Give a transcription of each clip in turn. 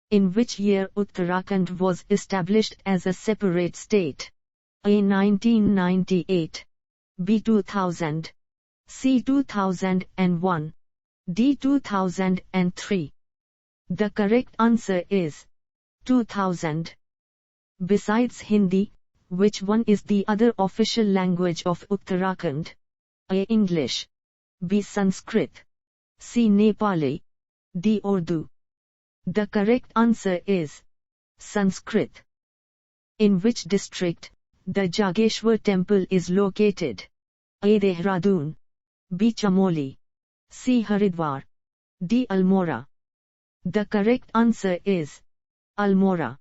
In which year Uttarakhand was established as a separate state? A. 1998. B. 2000. C. 2001. D. 2003. The correct answer is 2000. Besides Hindi, which one is the other official language of Uttarakhand? A. English. B. Sanskrit. C. Nepali. D. Urdu. The correct answer is Sanskrit. In which district the Jageshwar temple is located? A. Dehradun. B. Chamoli. C. Haridwar. D. Almora. The correct answer is Almora.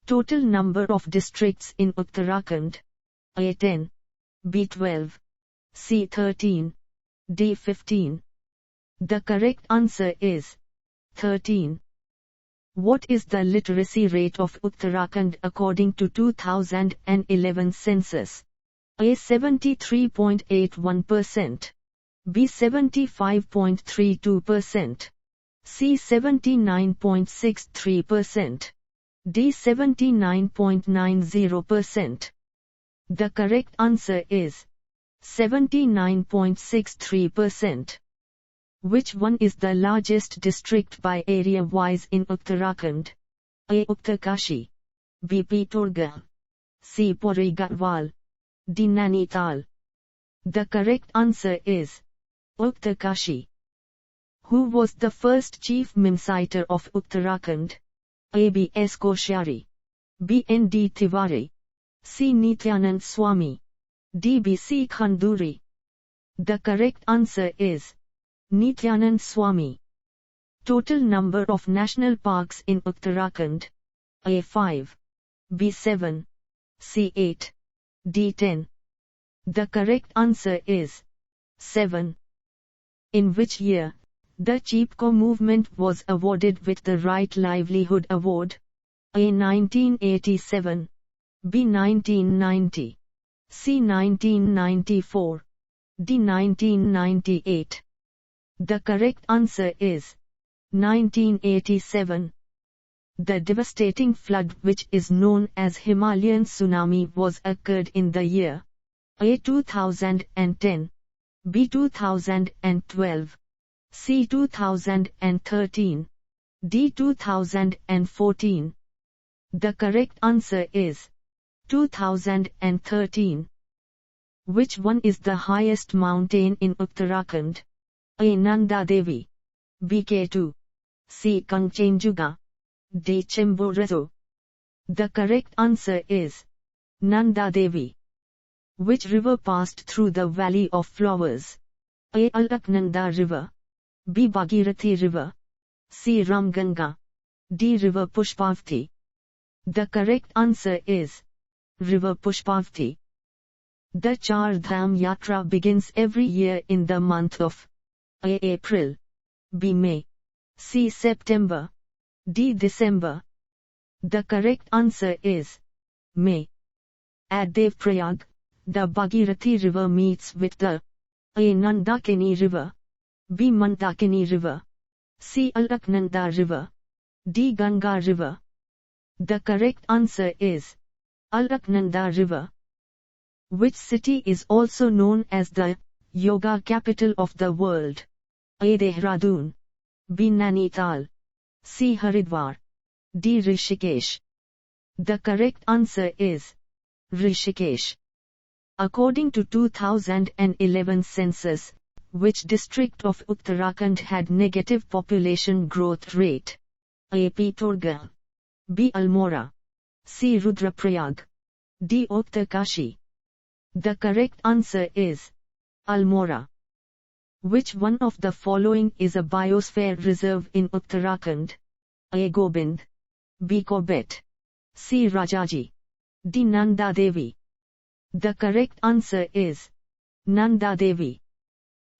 Total number of districts in Uttarakhand? A. 10. B. 12. C. 13. D. 15. The correct answer is 13. What is the literacy rate of Uttarakhand according to 2011 census? A. 73.81%. B. 75.32%. C. 79.63%. D. 79.90%. The correct answer is 79.63%. Which one is the largest district by area-wise in Uttarakhand? A. Uttarkashi. B. Pithogarh. C. Pauri Garhwal. D. Nainital. The correct answer is Uttarkashi. Who was the first chief minister of Uttarakhand? A. B. S. Koshyari. B. N. D. Tiwari. C. Nityanand Swami. D. B. C. Khanduri. The correct answer is Nityanand Swami. Total number of national parks in Uttarakhand? A. 5. B. 7. C. 8. D. 10. The correct answer is 7. In which year the Chipko movement was awarded with the Right Livelihood Award? A. 1987. B. 1990. C. 1994. D. 1998. The correct answer is 1987. The devastating flood which is known as Himalayan tsunami was occurred in the year? A. 2010. B. 2012. C. 2013. D. 2014. The correct answer is 2013. Which one is the highest mountain in Uttarakhand? A. Nanda Devi. B. K2. C. Kanchenjunga. D. Chimborazo. The correct answer is Nanda Devi. Which river passed through the Valley of Flowers? A. Alaknanda River. B. Bhagirathi River. C. Ramganga. D. River Pushpavati. The correct answer is River Pushpavati. The Char Dham Yatra begins every year in the month of A. April. B. May. C. September. D. December. The correct answer is May. At Devprayag, the Bhagirathi River meets with the A. Nandakini River. B. Mandakini River. C. Alaknanda River. D. Ganga River. The correct answer is Alaknanda River. Which city is also known as the yoga capital of the world? A. Dehradun. B. Nainital. C. Haridwar. D. Rishikesh. The correct answer is Rishikesh. According to 2011 census, which district of Uttarakhand had negative population growth rate? A. Pithogarh. B. Almora. C. Rudraprayag. D. Uttarkashi. The correct answer is Almora. Which one of the following is a biosphere reserve in Uttarakhand? A. Gobind. B. Corbett. C. Rajaji. D. Nanda Devi. The correct answer is Nanda Devi.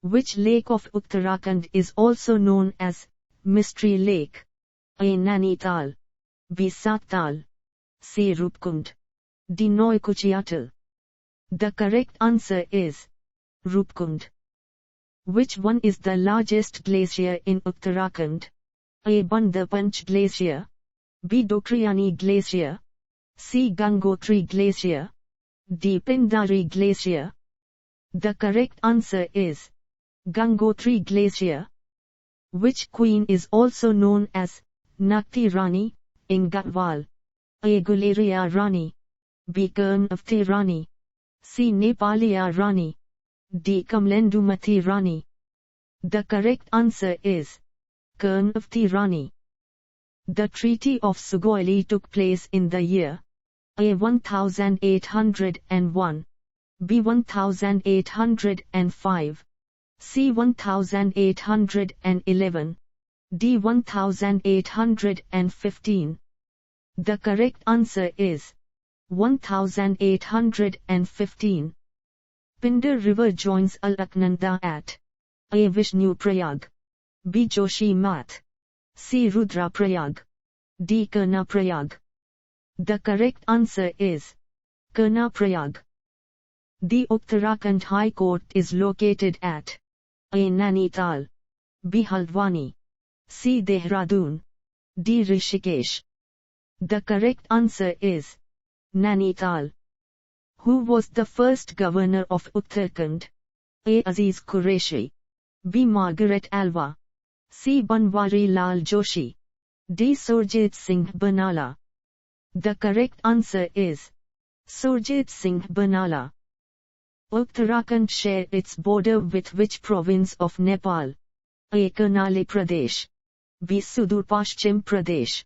Which lake of Uttarakhand is also known as Mystery Lake? A. Nainital. B. Sattal. C. Rupkund. D. Noikuchiatal. The correct answer is Rupkund. Which one is the largest glacier in Uttarakhand? A. Bandarpanch Glacier. B. Dokriani Glacier, C. Gangotri Glacier, D. Pindari Glacier. The correct answer is Gangotri Glacier. Which queen is also known as Nakti Rani in Garhwal? A. Guleriya Rani, B. Karnavati Rani, C. Nepaliya Rani, D. Kamlendumati Rani. The correct answer is Karnavati Rani. The Treaty of Sugoili took place in the year A. 1801, B. 1805, C. 1811, D. 1815. The correct answer is 1815. Pindar River joins Alaknanda at A. Vishnu Prayag, B. Joshi Math, C. Rudra Prayag, D. Karna Prayag. The correct answer is Karna Prayag. The Uttarakhand High Court is located at A. Nainital, B. Haldwani, C. Dehradun, D. Rishikesh. The correct answer is Nainital. Who was the first governor of Uttarakhand? A. Aziz Qureshi, B. Margaret Alva, C. Banwari Lal Joshi, D. Surjit Singh Banala. The correct answer is Surjit Singh Banala. Uttarakhand share its border with which province of Nepal? A. Karnali Pradesh, B. Sudur Paschim Pradesh,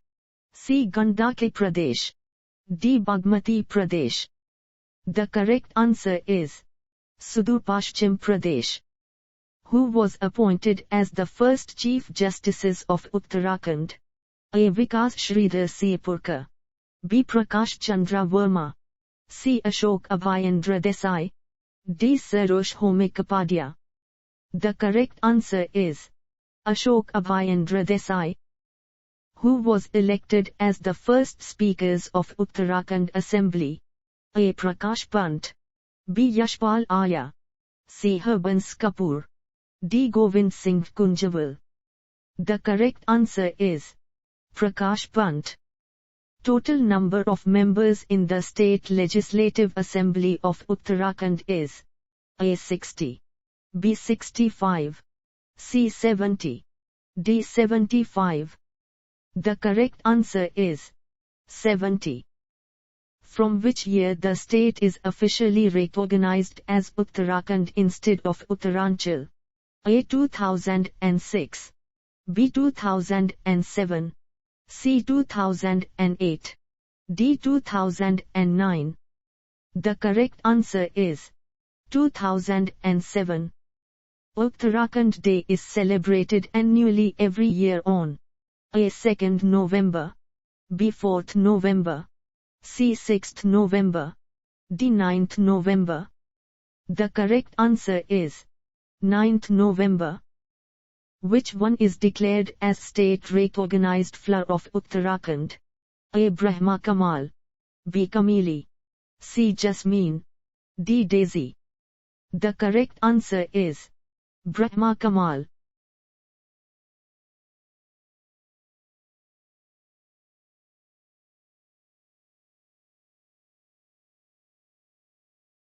C. Gandaki Pradesh, D. Bagmati Pradesh. The correct answer is Sudur Paschim Pradesh. Who was appointed as the first Chief Justices of Uttarakhand? A. Vikas Sridhar Sipurkar, B. Prakash Chandra Verma, C. Ashok Abhayendra Desai, D. Sarosh Homikapadia. The correct answer is Ashok Abhayendra Desai. Who was elected as the first Speakers of Uttarakhand Assembly? A. Prakash Pant, B. Yashpal Aya, C. Harbans Kapoor, D. Govind Singh Kunjawal. The correct answer is Prakash Pant. Total number of members in the State Legislative Assembly of Uttarakhand is A. 60, B. 65, C. 70, D. 75. The correct answer is 70. From which year the state is officially recognized as Uttarakhand instead of Uttaranchal? A. 2006, B. 2007, C. 2008, D. 2009. The correct answer is 2007. Uttarakhand Day is celebrated annually every year on A. 2nd November, B. 4th November, C. 6th November, D. 9th November. The correct answer is 9th November. Which one is declared as state-recognized flower of Uttarakhand? A. Brahma Kamal, B. Kamili, C. Jasmine, D. Daisy. The correct answer is Brahma Kamal.